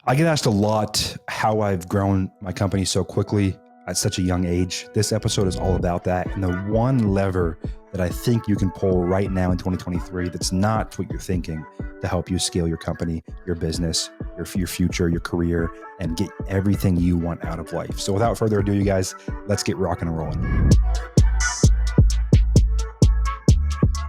I get asked a lot how I've grown my company so quickly at such a young age. This episode is all about that. And the one lever that I think you can pull right now in 2023 that's not what you're thinking to help you scale your company, your business, your future, your career, and get everything you want out of life. So without further ado, you guys, let's get rocking and rolling.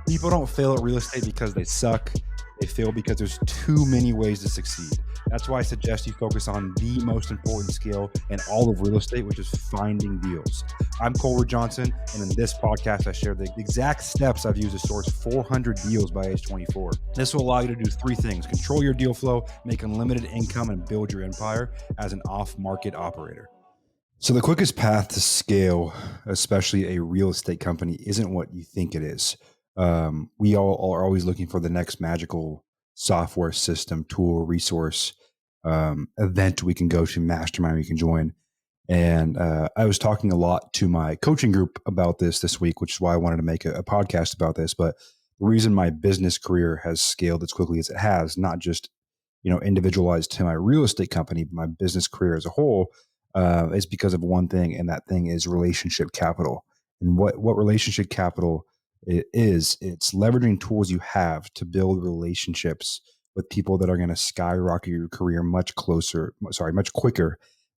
People don't fail at real estate because they suck. They fail because there's too many ways to succeed. That's why I suggest you focus on the most important skill in all of real estate, which is finding deals. I'm Ruud-Johnson, and in this podcast, I share the exact steps I've used to source 400 deals by age 24. This will allow you to do three things: control your deal flow, make unlimited income, and build your empire as an off-market operator. So the quickest path to scale, especially a real estate company, isn't what you think it is. We all are always looking for the next magical software system, tool, resource, event we can go to, mastermind we can join. And I was talking a lot to my coaching group about this week, which is why I wanted to make a podcast about this. But the reason my business career has scaled as quickly as it has, not just individualized to my real estate company, but my business career as a whole, is because of one thing, and that thing is relationship capital. And what relationship capital it's leveraging tools you have to build relationships with people that are going to skyrocket your career much quicker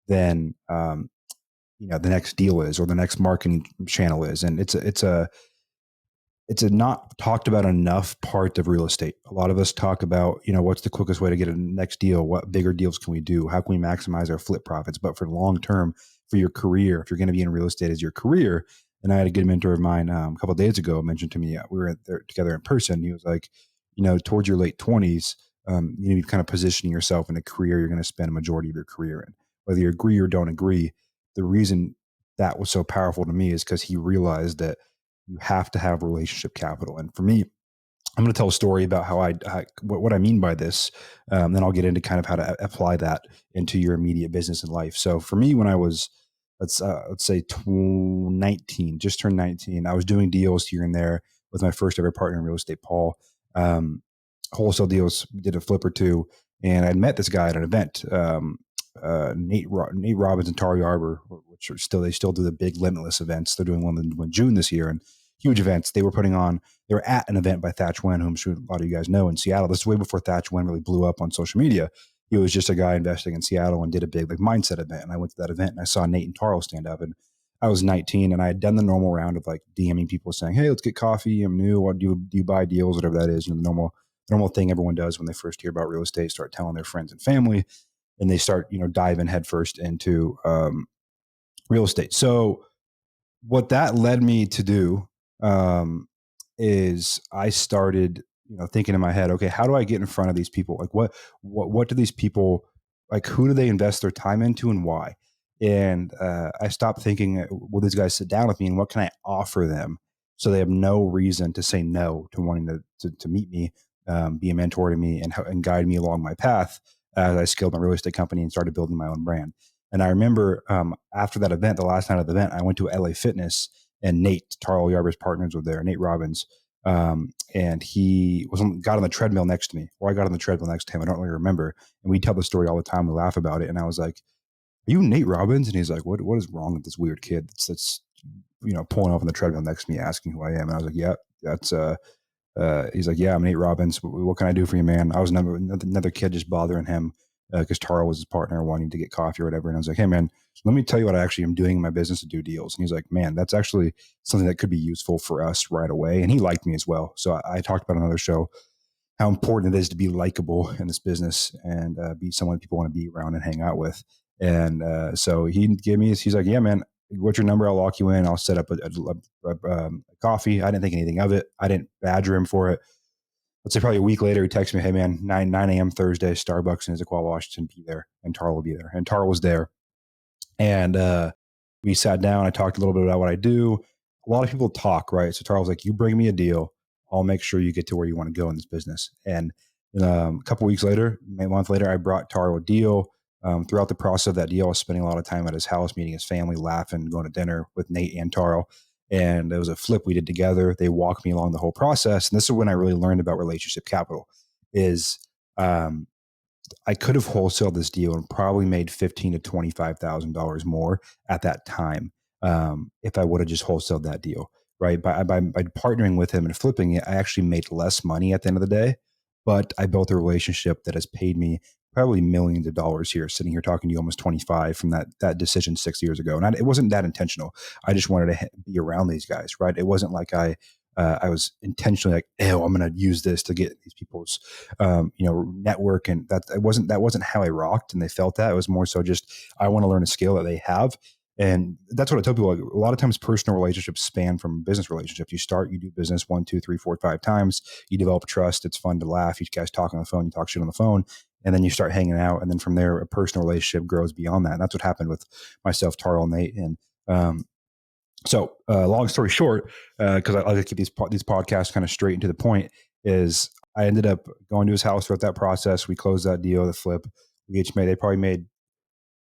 than the next deal is or the next marketing channel is. And it's a not talked about enough part of real estate. A lot of us talk about, what's the quickest way to get a next deal? What bigger deals can we do? How can we maximize our flip profits? But for long term, for your career, if you're going to be in real estate as your career, and I had a good mentor of mine a couple of days ago mentioned to me, we were there together in person. He was like, towards your late 20s, you need to kind of positioning yourself in a career you're going to spend a majority of your career in. Whether you agree or don't agree, the reason that was so powerful to me is because he realized that you have to have relationship capital. And for me, I'm going to tell a story about how what I mean by this. Then I'll get into kind of how to apply that into your immediate business and life. So for me, when I was, let's say 19, just turned 19, I was doing deals here and there with my first ever partner in real estate, Paul. Wholesale deals, did a flip or two, and I'd met this guy at an event. Nate Robbins and Tari Arbor, which they still do the big Limitless events. They're doing one in June this year, and huge events. They were at an event by Thatch Wen, who I'm sure a lot of you guys know, in Seattle. This is way before Thatch Wen really blew up on social media. He was just a guy investing in Seattle and did a big mindset event. And I went to that event and I saw Nate and Taro stand up, and I was 19 and I had done the normal round of DMing people saying, "Hey, let's get coffee. I'm new. What do you buy deals?" Whatever that is, the normal thing everyone does when they first hear about real estate, start telling their friends and family, and they start, diving headfirst into real estate. So what that led me to do is I started, thinking in my head, okay, how do I get in front of these people? What do these people, who do they invest their time into and why? And I stopped thinking, will these guys sit down with me and what can I offer them so they have no reason to say no to wanting to meet me, be a mentor to me and guide me along my path as I scaled my real estate company and started building my own brand. And I remember after that event, the last night of the event, I went to LA Fitness, and Nate, Taro Yarber's partners, were there, Nate Robbins. And he got on the treadmill next to me, or I got on the treadmill next to him. I don't really remember. And we tell the story all the time. We laugh about it. And I was like, "Are you Nate Robbins?" And he's like, what is wrong with this weird kid that's pulling off on the treadmill next to me, asking who I am? And I was like, "Yeah, that's, he's like, "Yeah, I'm Nate Robbins. What can I do for you, man?" I was another kid just bothering him because Taro was his partner wanting to get coffee or whatever. And I was like, "Hey, man, let me tell you what I actually am doing in my business to do deals." And he's like, "Man, that's actually something that could be useful for us right away." And he liked me as well. So I talked about on another show how important it is to be likable in this business and be someone people want to be around and hang out with. And so he gave me he's like, "Yeah, man, what's your number? I'll lock you in. I'll set up a coffee." I didn't think anything of it. I didn't badger him for it. Let's say probably a week later, he texted me, "Hey, man, 9 a.m. Thursday, Starbucks in Issaquah, Washington, be there. And Taro will be there." And Taro was there. And we sat down. I talked a little bit about what I do. A lot of people talk, right? So Taro was like, "You bring me a deal, I'll make sure you get to where you want to go in this business." And a couple of weeks later, a month later, I brought Taro a deal. Throughout the process of that deal, I was spending a lot of time at his house, meeting his family, laughing, going to dinner with Nate and Taro. And it was a flip we did together. They walked me along the whole process. And this is when I really learned about relationship capital is I could have wholesaled this deal and probably made $15,000 to $25,000 more at that time, if I would have just wholesaled that deal. Right. By partnering with him and flipping it, I actually made less money at the end of the day, but I built a relationship that has paid me probably millions of dollars here, sitting here talking to you almost 25 from that decision 6 years ago. And it wasn't that intentional. I just wanted to be around these guys. Right. It wasn't like I was intentionally like, oh, I'm going to use this to get these people's, network. And that wasn't how I rocked. And they felt that. It was more so just, I want to learn a skill that they have. And that's what I tell people. Like, a lot of times personal relationships span from business relationships. You start, you do business 1, 2, 3, 4, 5 times. You develop trust. It's fun to laugh. You guys talk on the phone, you talk shit on the phone, and then you start hanging out. And then from there, a personal relationship grows beyond that. And that's what happened with myself, Tarl, Nate. And, long story short, because I like to keep these podcasts kind of straight and to the point, is I ended up going to his house throughout that process. We closed that deal, the flip. They probably made,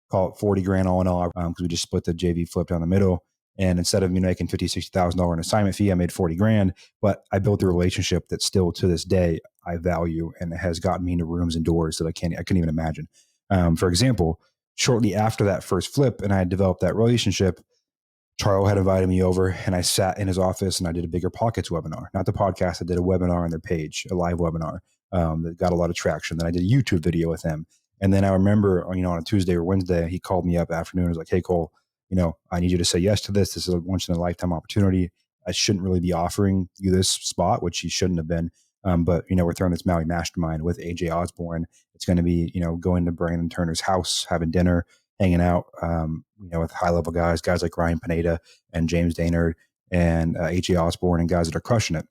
call it 40 grand all in all, because we just split the JV flip down the middle. And instead of me making $50,000, $60,000 in assignment fee, I made 40 grand. But I built a relationship that still to this day I value, and it has gotten me into rooms and doors that I couldn't even imagine. For example, shortly after that first flip, and I had developed that relationship, Charles had invited me over, and I sat in his office and I did a Bigger Pockets webinar, not the podcast. I did a webinar on their page, a live webinar, that got a lot of traction. Then I did a YouTube video with him. And then I remember, on a Tuesday or Wednesday, he called me up afternoon. He was like, "Hey, Cole, I need you to say yes to this. This is a once in a lifetime opportunity. I shouldn't really be offering you this spot," which he shouldn't have been. But we're throwing this Maui mastermind with AJ Osborne. It's going to be, going to Brandon Turner's house, having dinner, hanging out, with high level guys like Ryan Pineda and James Daynard and AJ Osborne, and guys that are crushing it,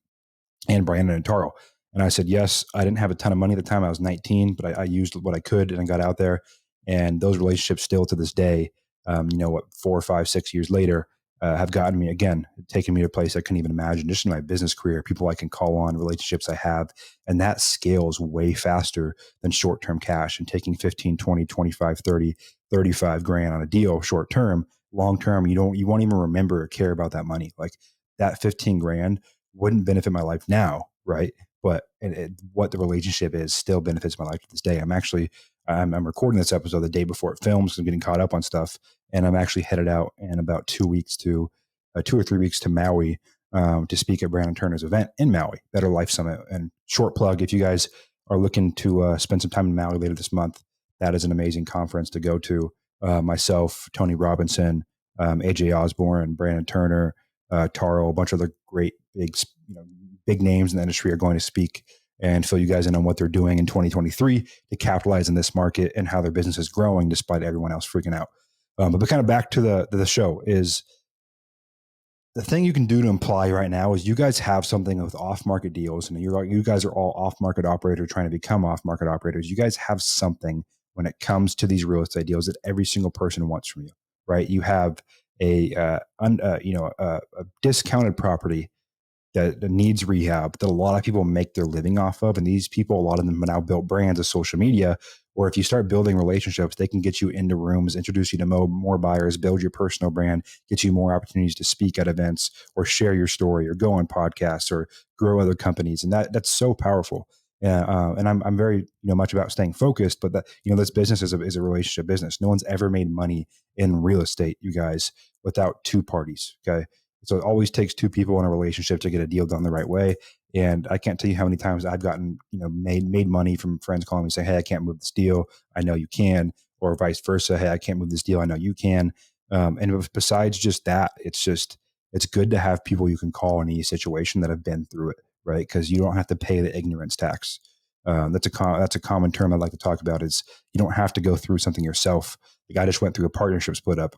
and Brandon and Tarl. And I said, yes. I didn't have a ton of money at the time. I was 19, but I used what I could, and I got out there. And those relationships still to this day, 4, 5, 6 years later, have gotten me, again, taken me to a place I couldn't even imagine, just in my business career, people I can call on, relationships I have. And that scales way faster than short-term cash, and taking 15, 20, 25, 30, 35 grand on a deal short-term. Long-term, you won't even remember or care about that money. Like, that 15 grand wouldn't benefit my life now, right? But what the relationship is still benefits my life to this day. I'm recording this episode the day before it films, because I'm getting caught up on stuff, and I'm actually headed out in about 2 weeks to 2 or 3 weeks to Maui, to speak at Brandon Turner's event in Maui, Better Life Summit. And short plug, if you guys are looking to spend some time in Maui later this month, that is an amazing conference to go to. Myself, Tony Robinson, AJ Osborne, Brandon Turner, Taro, a bunch of other great big names in the industry are going to speak and fill you guys in on what they're doing in 2023 to capitalize in this market, and how their business is growing despite everyone else freaking out. But kind of back to the show, is the thing you can do to imply right now is you guys have something with off-market deals, and you guys are all off-market operators trying to become off-market operators. You guys have something when it comes to these real estate deals that every single person wants from you, right? You have a discounted property that needs rehab, that a lot of people make their living off of. And these people, a lot of them have now built brands of social media, or if you start building relationships, they can get you into rooms, introduce you to more buyers, build your personal brand, get you more opportunities to speak at events, or share your story, or go on podcasts, or grow other companies. And that's so powerful. And I'm very, much about staying focused, but this business is a relationship business. No one's ever made money in real estate, you guys, without two parties. Okay. So it always takes two people in a relationship to get a deal done the right way. And I can't tell you how many times I've gotten, made money from friends calling me saying, "Hey, I can't move this deal. I know you can," or vice versa. "Hey, I can't move this deal. I know you can." And besides just that, it's good to have people you can call in any situation that have been through it, right? Because you don't have to pay the ignorance tax. That's a common term I'd like to talk about, is you don't have to go through something yourself. Like, I just went through a partnership split up,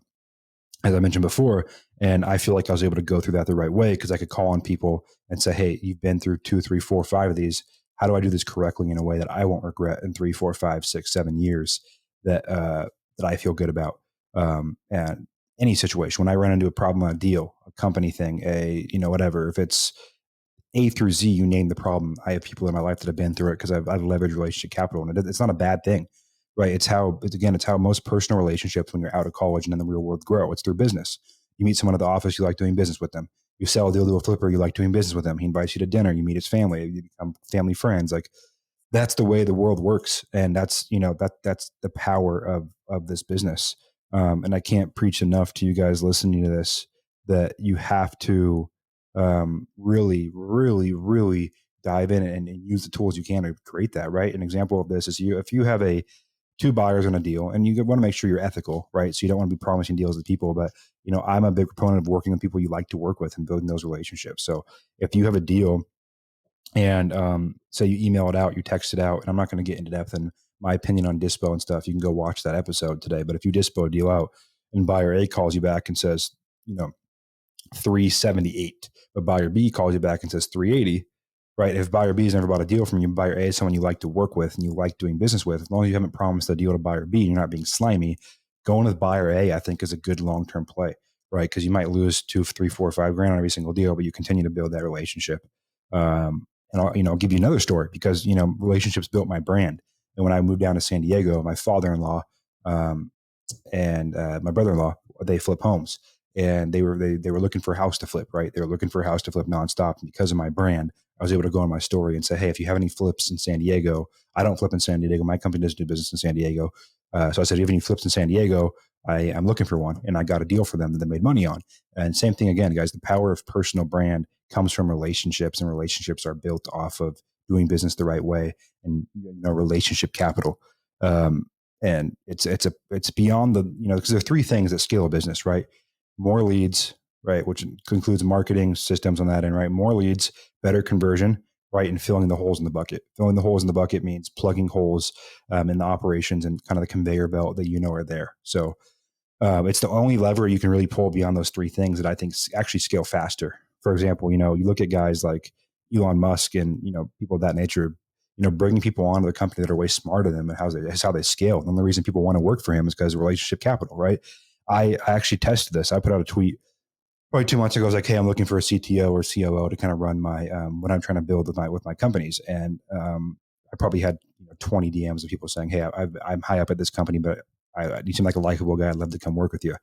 as I mentioned before, and I feel like I was able to go through that the right way, because I could call on people and say, "Hey, you've been through 2, 3, 4, 5 of these. How do I do this correctly in a way that I won't regret in 3, 4, 5, 6, 7 years, that I feel good about?" And any situation, when I run into a problem on a deal, a company thing, whatever, if it's A through Z, you name the problem, I have people in my life that have been through it, because I've leveraged relationship capital, and it's not a bad thing, right? It's how most personal relationships when you're out of college and in the real world grow. It's through business. You meet someone at the office, you like doing business with them. You sell a deal to a flipper, you like doing business with them. He invites you to dinner, you meet his family, you become family friends. Like, that's the way the world works, and that's the power of this business. And I can't preach enough to you guys listening to this that you have to really, really, really dive in and use the tools you can to create that. Right. An example of this is if you have a two buyers on a deal, and you want to make sure you're ethical, right? So you don't want to be promising deals to people, but I'm a big proponent of working with people you like to work with and building those relationships. So if you have a deal and say you email it out, you text it out, and I'm not going to get into depth in my opinion on dispo and stuff. You can go watch that episode today. But if you dispo a deal out and buyer A calls you back and says, 378, but buyer B calls you back and says 380, right? If buyer B has never bought a deal from you, buyer A is someone you like to work with and you like doing business with, as long as you haven't promised a deal to buyer B and you're not being slimy, going with buyer A, I think, is a good long-term play, right? Because you might lose 2, 3, 4, 5 grand on every single deal, but you continue to build that relationship. And I'll give you another story because, relationships built my brand. And when I moved down to San Diego, my father-in-law, and my brother-in-law, they flip homes, and they were looking for a house to flip, right? They were looking for a house to flip nonstop. And because of my brand, I was able to go on my story and say, hey, if you have any flips in San Diego, I don't flip in San Diego. My company doesn't do business in San Diego. So I said, if you have any flips in San Diego, I'm looking for one. And I got a deal for them that they made money on. And same thing again, guys, the power of personal brand comes from relationships, and relationships are built off of doing business the right way and relationship capital. And it's beyond because there are three things that scale a business, right? More leads, right, which includes marketing systems on that end, right? More leads, better conversion, right, and filling the holes in the bucket. Filling the holes in the bucket means plugging holes in the operations and kind of the conveyor belt that are there. So it's the only lever you can really pull beyond those three things that I think actually scale faster. For example, you look at guys like Elon Musk and people of that nature. Bringing people onto the company that are way smarter than them, and that's how they scale. And the reason people want to work for him is because of relationship capital, right? I actually tested this. I put out a tweet probably 2 months ago. I was like, hey, I'm looking for a CTO or COO to kind of run my what I'm trying to build with my companies. And I probably had 20 DMs of people saying, hey, I'm high up at this company, but you seem like a likable guy. I'd love to come work with you.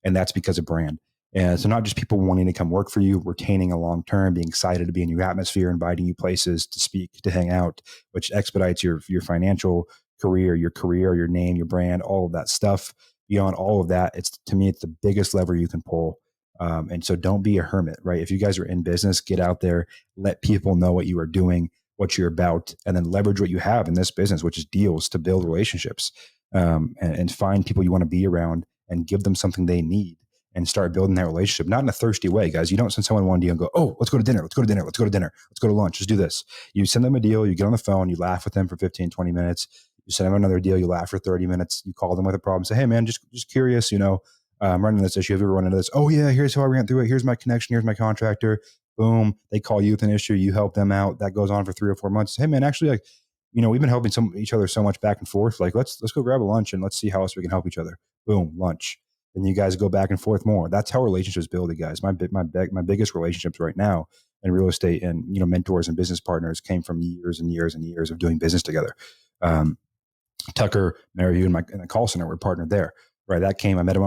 And that's because of brand. And so not just people wanting to come work for you, retaining a long term, being excited to be in your atmosphere, inviting you places to speak, to hang out, which expedites your financial career, your name, your brand, all of that stuff. Beyond all of that, to me, it's the biggest lever you can pull. And so don't be a hermit, right? If you guys are in business, get out there, let people know what you are doing, what you're about, and then leverage what you have in this business, which is deals, to build relationships, and find people you want to be around and give them something they need and start building that relationship, not in a thirsty way, guys. You don't send someone one deal and go, oh, let's go to dinner. Let's go to dinner. Let's go to dinner. Let's go to lunch. Let's do this. You send them a deal. You get on the phone. You laugh with them for 15, 20 minutes. You send them another deal. You laugh for 30 minutes. You call them with a problem. Say, hey, man, just curious, I'm running this issue. Have you ever run into this? Oh, yeah, here's how I ran through it. Here's my connection. Here's my contractor. Boom. They call you with an issue. You help them out. That goes on for 3 or 4 months. Hey, man, actually, we've been helping each other so much back and forth. Like, let's go grab a lunch and let's see how else we can help each other. Boom, lunch. Then you guys go back and forth more. That's how relationships build, you guys. My biggest relationships right now in real estate and mentors and business partners came from years and years and years of doing business together. Tucker, Mary, and the call center were partnered there. Right, that came. I met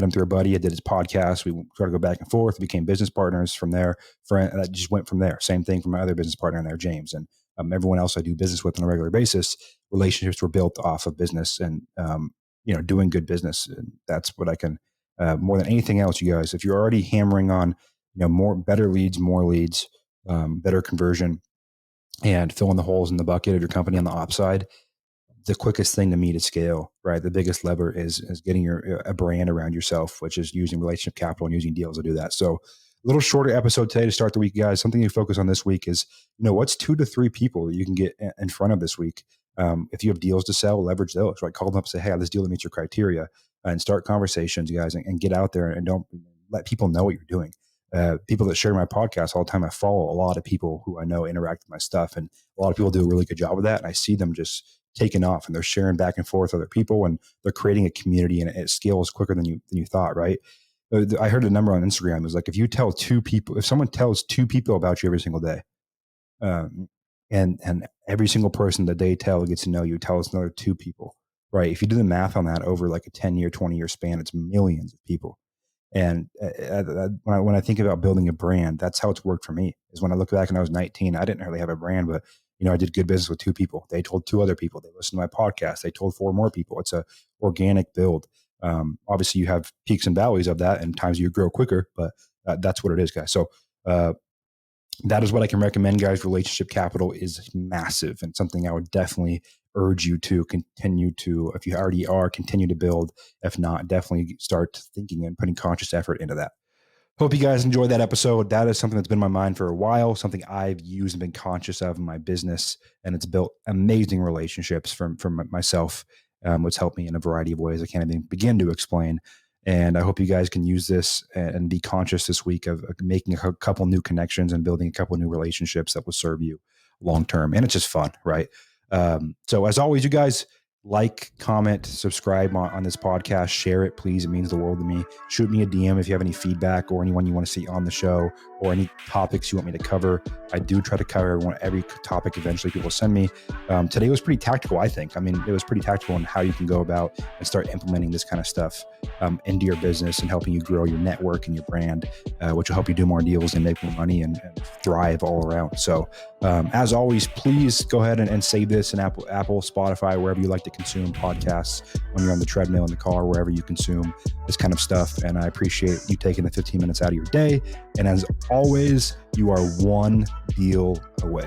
him through a buddy. I did his podcast. We tried to go back and forth. Became business partners from there. That just went from there. Same thing for my other business partner in there, James, and everyone else I do business with on a regular basis. Relationships were built off of business and doing good business. And that's what I can more than anything else, you guys. If you're already hammering on better leads, more leads, better conversion, and filling the holes in the bucket of your company on the ops side, the quickest thing to me to scale, right? The biggest lever is getting a brand around yourself, which is using relationship capital and using deals to do that. So a little shorter episode today to start the week, guys. Something you focus on this week is, what's 2 to 3 people that you can get in front of this week. If you have deals to sell, leverage those, right? Call them up, say, hey, I have this deal that meets your criteria, and start conversations, guys, and get out there and don't let people know what you're doing. People that share my podcast all the time, I follow a lot of people who I know interact with my stuff, and a lot of people do a really good job of that. And I see them just taking off, and they're sharing back and forth with other people, and they're creating a community, and it scales quicker than you thought, right? I heard a number on Instagram. It was like, if someone tells 2 people about you every single day, and every single person that they tell gets to know you, tell us another 2 people, right? If you do the math on that over like a 10-year, 20-year span, it's millions of people. And when I think about building a brand, that's how it's worked for me. Is when I look back and I was 19, I didn't really have a brand, but I did good business with 2 people. They told 2 other people. They listened to my podcast. They told 4 more people. It's a organic build. Obviously, you have peaks and valleys of that, and times you grow quicker, but that's what it is, guys. So that is what I can recommend, guys. Relationship capital is massive and something I would definitely urge you to continue to, if you already are, continue to build. If not, definitely start thinking and putting conscious effort into that. Hope you guys enjoyed that episode. That is something that's been in my mind for a while, something I've used and been conscious of in my business, and it's built amazing relationships from myself, which helped me in a variety of ways I can't even begin to explain. And I hope you guys can use this and be conscious this week of making a couple new connections and building a couple new relationships that will serve you long term. And it's just fun, right? So as always, you guys, like, comment, subscribe on this podcast, share it, please. It means the world to me. Shoot me a DM if you have any feedback or anyone you want to see on the show or any topics you want me to cover. I do try to cover every topic eventually people send me. Today was pretty tactical, I think. I mean, it was pretty tactical on how you can go about and start implementing this kind of stuff into your business and helping you grow your network and your brand, which will help you do more deals and make more money and thrive all around. So as always, please go ahead and save this in Apple, Spotify, wherever you like to consume podcasts, when you're on the treadmill, in the car, wherever you consume this kind of stuff. And I appreciate you taking the 15 minutes out of your day. And as always, you are one deal away.